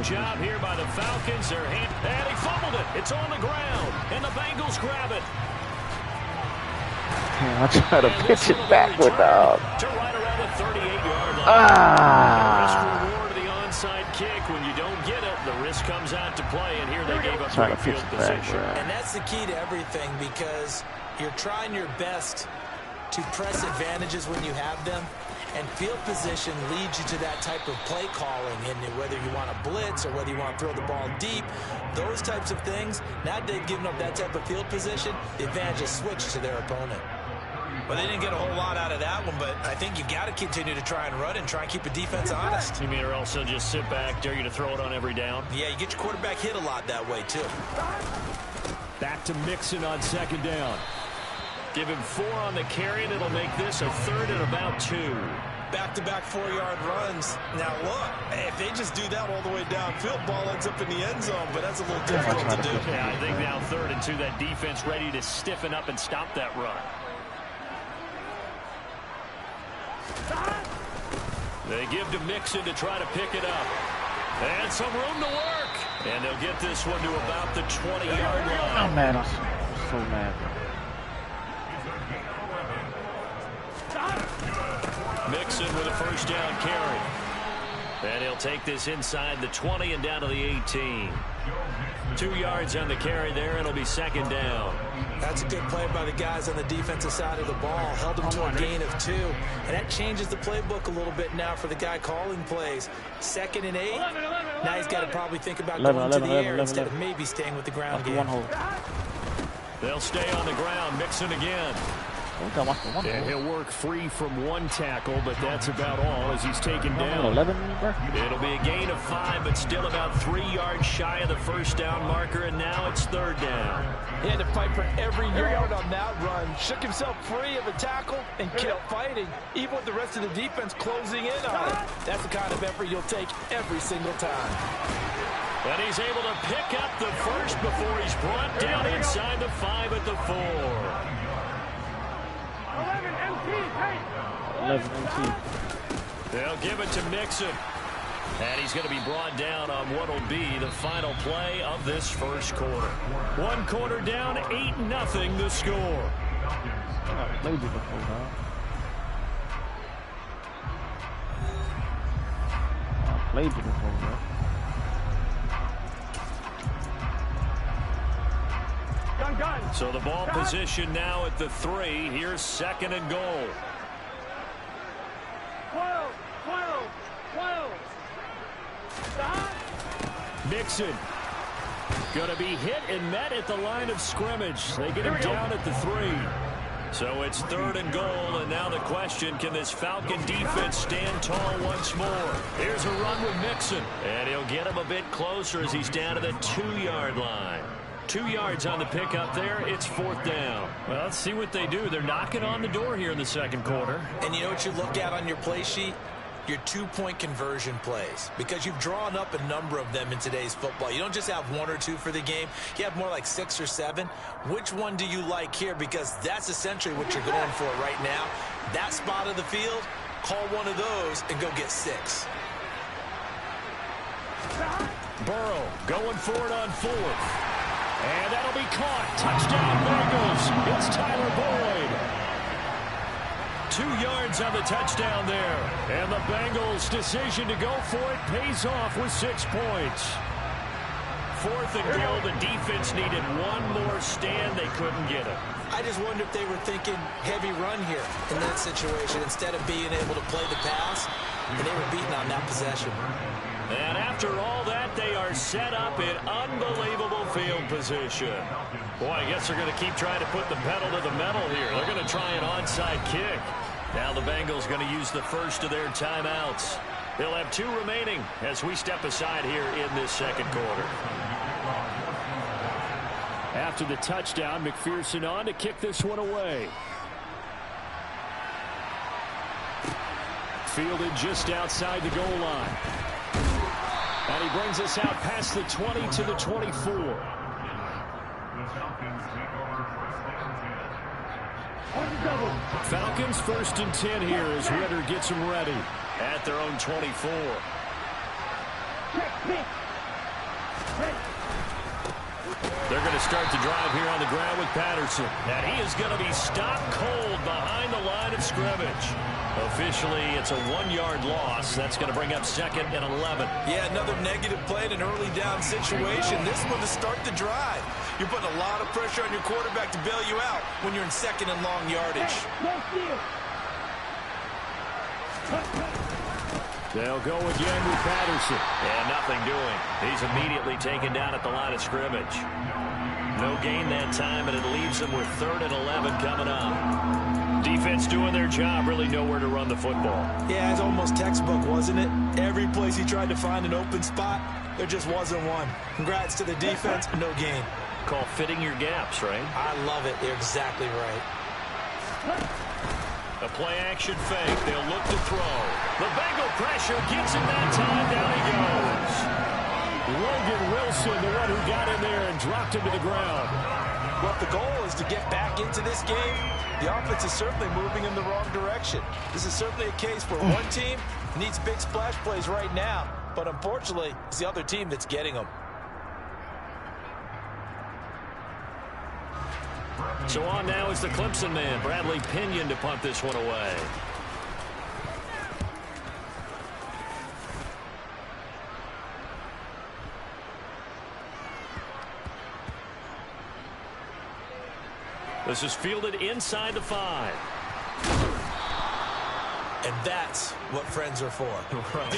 Good job here by the Falcons. And he fumbled it. It's on the ground. And the Bengals grab it. Damn, I try to pitch it backward, dog. To right around the 38-yard line. Risk reward of the onside kick. When you don't get it, the risk comes out to play. And here they gave up great field position. And that's the key to everything, because you're trying your best to press advantages when you have them. And field position leads you to that type of play calling, and whether you want to blitz or whether you want to throw the ball deep, those types of things. Now they've given up that type of field position, the advantage is switched to their opponent. Well, they didn't get a whole lot out of that one, but I think you got to continue to try and run and try and keep the defense honest. You mean, or else they'll just sit back, dare you to throw it on every down? Yeah, you get your quarterback hit a lot that way, too. Back to Mixon on second down. Give him 4 on the carry, and it'll make this a 3rd and about 2. Back-to-back 4-yard runs. Now, look, if they just do that all the way downfield, ball ends up in the end zone, but that's a little difficult to do. Yeah, I think now 3rd and 2, that defense ready to stiffen up and stop that run. They give to Mixon to try to pick it up. And some room to work. And they'll get this one to about the 20-yard line. Oh, man, I'm so mad. Mixon with a first down carry. And he'll take this inside the 20 and down to the 18. 2 yards on the carry there, and it'll be second down. That's a good play by the guys on the defensive side of the ball. Held them to a gain of 2. And that changes the playbook a little bit now for the guy calling plays. 2nd and 8. Now he's got to probably think about going to the air instead of maybe staying with the ground game. They'll stay on the ground. Mixon again. And he'll work free from 1 tackle, but that's about all as he's taken down. It'll be a gain of 5, but still about 3 yards shy of the first down marker, and now it's 3rd down. He had to fight for every yard on that run. Shook himself free of a tackle and kept fighting, even with the rest of the defense closing in on it. That's the kind of effort you'll take every single time. And he's able to pick up the first before he's brought down inside the 5 at the 4. 11 MT. They'll give it to Mixon. And he's going to be brought down on what will be the final play of this first quarter. 1 quarter down, 8-0 the score. So the ball position now at the 3. Here's 2nd and goal. 12. Mixon going to be hit and met at the line of scrimmage. They get him down at the 3. So it's 3rd and goal, and now the question, can this Falcon defense stand tall once more? Here's a run with Mixon, and he'll get him a bit closer as he's down to the 2-yard line. 2 yards on the pickup there. It's 4th down. Well, let's see what they do. They're knocking on the door here in the second quarter. And you know what you look at on your play sheet? Your 2-point conversion plays, because you've drawn up a number of them in today's football. You don't just have 1 or 2 for the game. You have more like 6 or 7. Which one do you like here? Because that's essentially what you're going for right now. That spot of the field, call one of those and go get 6. Burrow going for it on 4th. And that'll be caught. Touchdown Bengals. It's Tyler Boyd. 2 yards on the touchdown there. And the Bengals' decision to go for it pays off with 6 points. 4th and goal. The defense needed 1 more stand. They couldn't get it. I just wonder if they were thinking heavy run here in that situation instead of being able to play the pass. And they were beaten on that possession. And after all that, they are set up in unbelievable field position. Boy, I guess they're going to keep trying to put the pedal to the metal here. They're going to try an onside kick. Now the Bengals going to use the first of their timeouts. They'll have 2 remaining as we step aside here in this second quarter. After the touchdown, McPherson on to kick this one away. Fielded just outside the goal line. And he brings us out past the 20 to the 24. Falcons 1st and 10 here as Ritter gets them ready at their own 24. They're going to start the drive here on the ground with Patterson. And he is going to be stopped cold behind the line of scrimmage. Officially, it's a 1-yard loss. That's going to bring up 2nd and 11. Yeah, another negative play in an early down situation. This one to start the drive. You're putting a lot of pressure on your quarterback to bail you out when you're in 2nd and long yardage. They'll go again with Patterson. And nothing doing. He's immediately taken down at the line of scrimmage. No gain that time, and it leaves him with 3rd and 11 coming up. Defense doing their job, really nowhere to run the football. Yeah, it's almost textbook, wasn't it? Every place he tried to find an open spot, there just wasn't one. Congrats to the defense, no gain. Call fitting your gaps, right? I love it. You're exactly right. A play-action fake. They'll look to throw. The Bengal pressure gets him that time. Down he goes. Logan Wilson, the one who got in there and dropped him to the ground. Well, if the goal is to get back into this game, the offense is certainly moving in the wrong direction. This is certainly a case where one team needs big splash plays right now, but unfortunately, it's the other team that's getting them. So on now is the Clemson man, Bradley Pinion, to punt this one away. This is fielded inside the 5. And that's what friends are for. Right.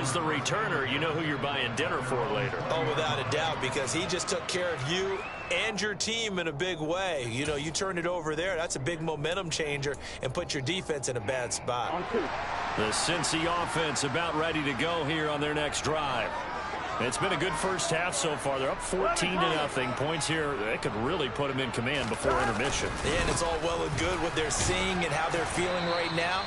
As the returner, you know who you're buying dinner for later. Oh, without a doubt, because he just took care of you and your team in a big way. You know, you turn it over there. That's a big momentum changer and put your defense in a bad spot. The Cincy offense about ready to go here on their next drive. It's been a good first half so far. They're up 14-0. Points here, they could really put them in command before intermission. And it's all well and good what they're seeing and how they're feeling right now.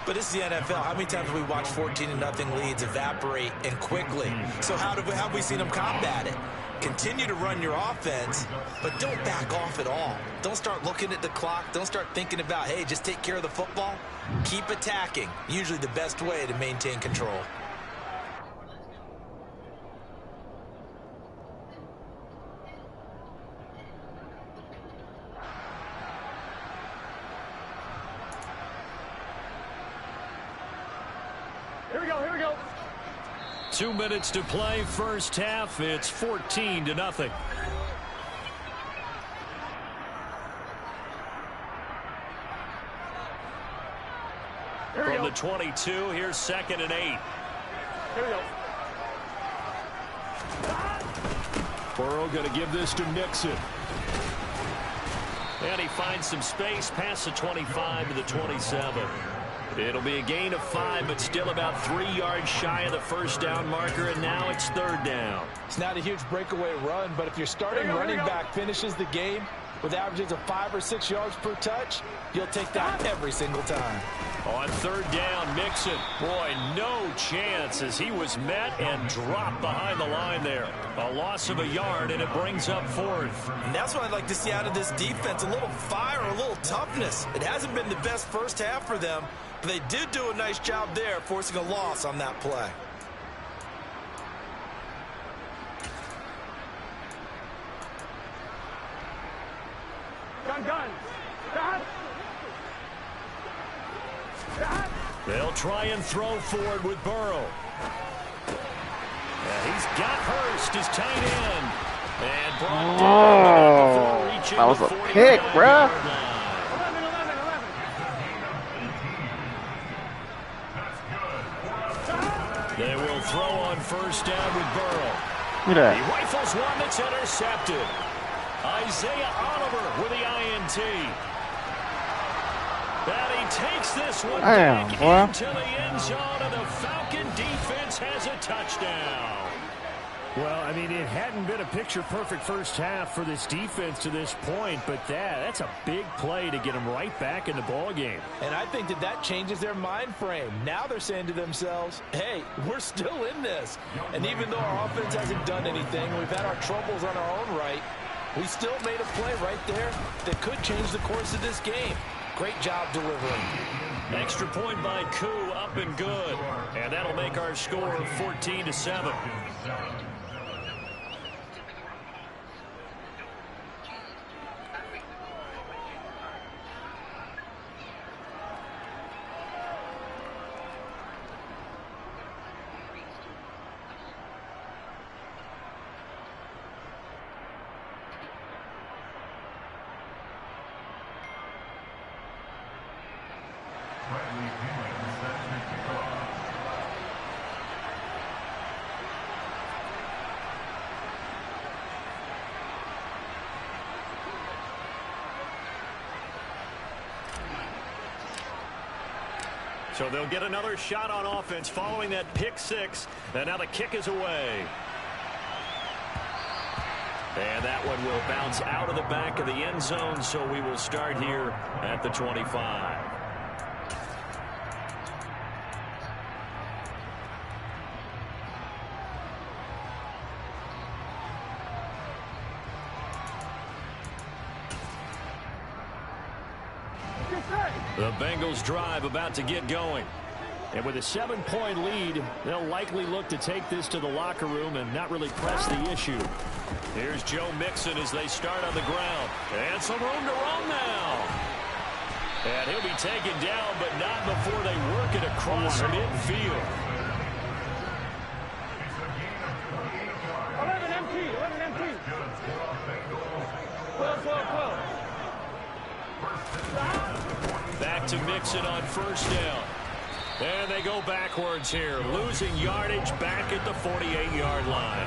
But it's the NFL. How many times have we watched 14-0 leads evaporate and quickly? So how have we seen them combat it? Continue to run your offense, but don't back off at all. Don't start looking at the clock. Don't start thinking about, hey, just take care of the football. Keep attacking. Usually the best way to maintain control. Here we go. 2 minutes to play, first half. It's 14-0. From the 22, here's 2nd and 8. Here we go. Burrow going to give this to Nixon. And he finds some space past the 25 to the 27. It'll be a gain of 5, but still about 3 yards shy of the first down marker, and now it's 3rd down. It's not a huge breakaway run, but if your starting running back finishes the game with averages of 5 or 6 yards per touch, you'll take that every single time. On 3rd down, Mixon. Boy, no chance as he was met and dropped behind the line there. A loss of a yard, and it brings up 4th. And that's what I'd like to see out of this defense, a little fire, a little toughness. It hasn't been the best first half for them, but they did do a nice job there, forcing a loss on that play. Gun. They'll try and throw forward with Burrow. Yeah, he's got Hurst, his tight end. And brought down before reaching that was the a pick, bruh. 11. They will throw on 1st down with Burrow. Look at He that. rifles one that's intercepted. Isaiah Oliver with the INT. And he takes this one back into the end zone, and the Falcon defense has a touchdown. Well, I mean, it hadn't been a picture-perfect first half for this defense to this point, but that's a big play to get them right back in the ballgame. And I think that changes their mind frame. Now they're saying to themselves, hey, we're still in this. And even though our offense hasn't done anything, we've had our troubles on our own right, we still made a play right there that could change the course of this game. Great job delivering. Extra point by Koo, up and good. And that'll make our score 14-7. So they'll get another shot on offense following that pick six. And now the kick is away. And that one will bounce out of the back of the end zone, so we will start here at the 25. The Bengals drive about to get going. And with a 7-point lead, they'll likely look to take this to the locker room and not really press the issue. Here's Joe Mixon as they start on the ground. And some room to run now. And he'll be taken down, but not before they work it across midfield. 11 empty. 12. Back to Mixon on first down. And they go backwards here, losing yardage back at the 48-yard line.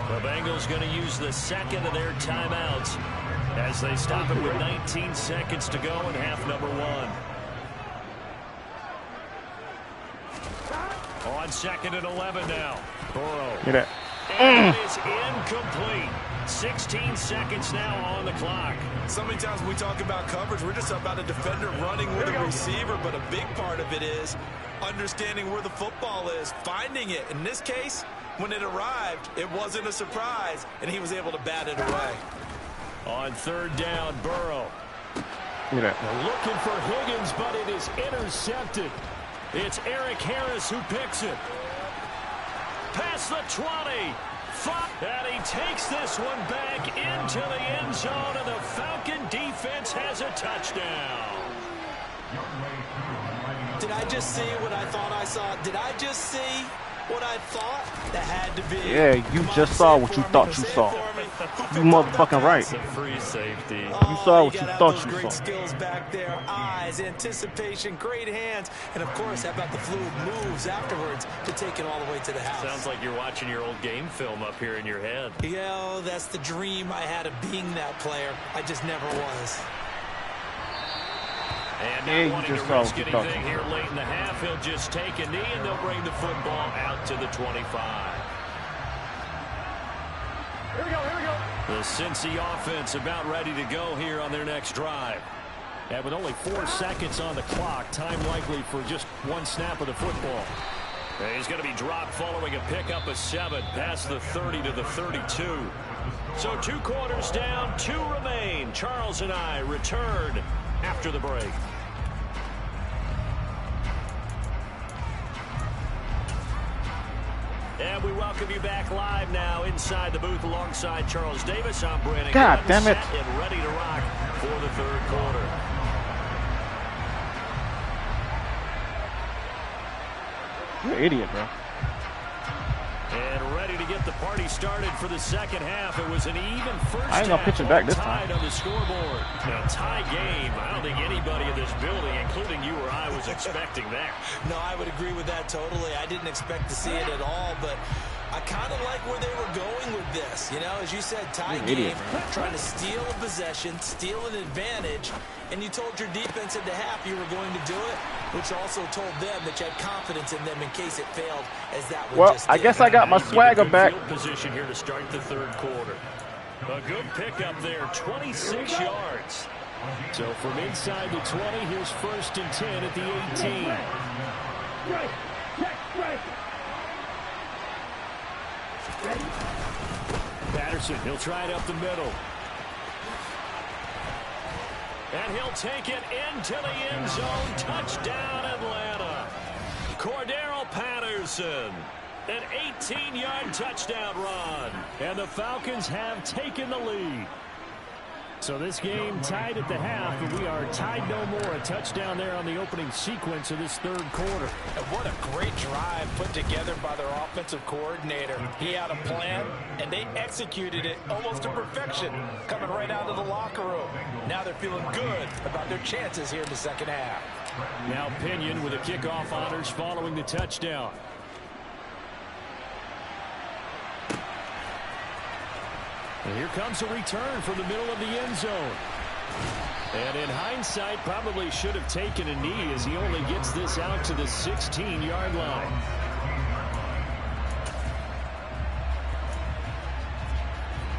The Bengals going to use the second of their timeouts as they stop it with 19 seconds to go in half number one. On 2nd and 11 now. Burrow. Get it. And it is incomplete. 16 seconds now on the clock. So many times when we talk about coverage, we're just about a defender running with a receiver, but a big part of it is understanding where the football is, finding it. In this case, when it arrived, it wasn't a surprise, and he was able to bat it away. On 3rd down, Burrow. Look at that. Looking for Higgins, but it is intercepted. It's Eric Harris who picks it. Past the 20. And he takes this one back into the end zone, and the Falcon defense has a touchdown. Did I just see what I thought I saw? Did I just see what I thought? That had to be. Yeah, you just saw what you thought you saw. You motherfucking right. It's a free safety. You saw what you thought you great saw. skills back there, eyes, anticipation, great hands, and of course, how about the fluid moves afterwards to take it all the way to the house. Sounds like you're watching your old game film up here in your head. Yeah, that's the dream I had of being that player. I just never was. And Yeah, you not wanting just to saw risk what you thought. anything here late in the half, he'll just take a knee, and they'll bring the football out to the 25. Here we go. The Cincy offense about ready to go here on their next drive. And with only 4 seconds on the clock, time likely for just one snap of the football. And he's going to be dropped following a pickup of 7 past the 30 to the 32. So 2 quarters down, 2 remain. Charles and I return after the break. And we welcome you back live now inside the booth alongside Charles Davis. I'm Brandon. God damn it. Set and ready to rock for the 3rd quarter. You're an idiot, bro. And ready to get the party started for the second half. It was an even first I ain't gonna pitch it back this time. tied on the scoreboard. Now, tie game. I don't think anybody in this building, including you or I, was expecting that. No, I would agree with that totally. I didn't expect to see it at all, but I kind of like where they were going with this. You know, as you said, tie game, trying to steal a possession, steal an advantage, and you told your defense at the half you were going to do it, which also told them that you had confidence in them in case it failed, as that one just did. I guess I got my swagger back. Field position here to start the 3rd quarter. A good pickup there, 26 yards. So from inside the 20, here's 1st and 10 at the 18. Patterson, he'll try it up the middle. And he'll take it into the end zone. Touchdown, Atlanta. Cordero Patterson. An 18-yard touchdown run. And the Falcons have taken the lead. So this game tied at the half, but we are tied no more. A touchdown there on the opening sequence of this 3rd quarter. And what a great drive put together by their offensive coordinator. He had a plan, and they executed it almost to perfection, coming right out of the locker room. Now they're feeling good about their chances here in the second half. Now Pinion with the kickoff honors following the touchdown. And here comes a return from the middle of the end zone. And in hindsight, probably should have taken a knee as he only gets this out to the 16-yard line.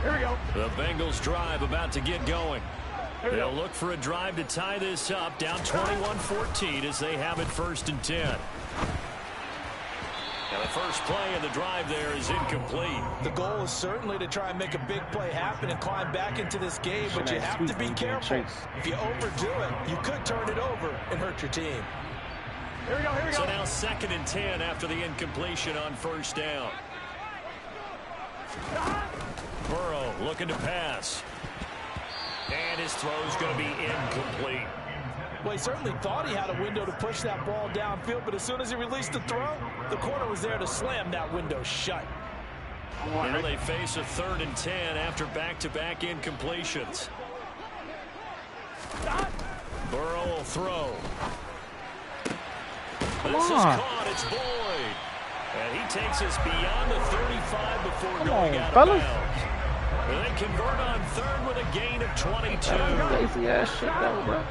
Here we go. The Bengals drive about to get going. They'll look for a drive to tie this up, down 21-14 as they have it 1st and 10. Now the first play of the drive there is incomplete. The goal is certainly to try and make a big play happen and climb back into this game, but you have to be careful. If you overdo it, you could turn it over and hurt your team. Here we go, here we go. So now 2nd and 10 after the incompletion on 1st down. Burrow looking to pass. And his throw's going to be incomplete. Well, he certainly thought he had a window to push that ball downfield, but as soon as he released the throw, the corner was there to slam that window shut. Now they face a 3rd and 10 after back-to-back incompletions. Burrow will throw. This is caught. It's Boyd. And he takes us beyond the 35 before going out of bounds. And they convert on 3rd with a gain of 22. Lazy ass shit though, bro.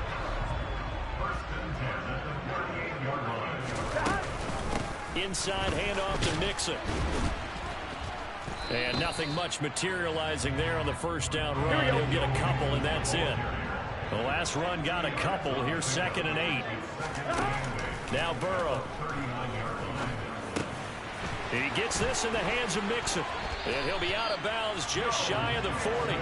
Inside handoff to Mixon. And nothing much materializing there on the 1st down run. He'll get a couple, and that's it. The last run got a couple. Here's 2nd and 8. Now Burrow. And he gets this in the hands of Mixon. And he'll be out of bounds just shy of the 40.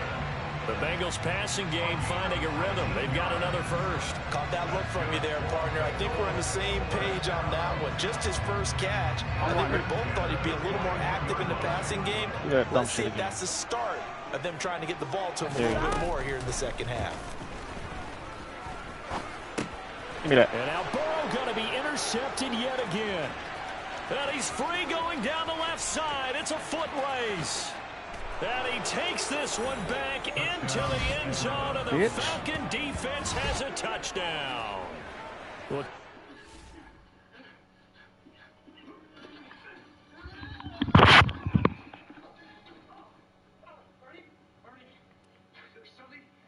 The Bengals passing game finding a rhythm. They've got another first. Caught that look from you there, partner. I think we're on the same page on that one. Just his first catch. I think we both thought he'd be a little more active in the passing game. Let's see if that's the start of them trying to get the ball to him a little bit more here in the 2nd half. Give me that. And now Burrow going to be intercepted yet again. And he's free going down the left side. It's a foot race. And he takes this one back into the end zone, and the Falcon defense has a touchdown. Well,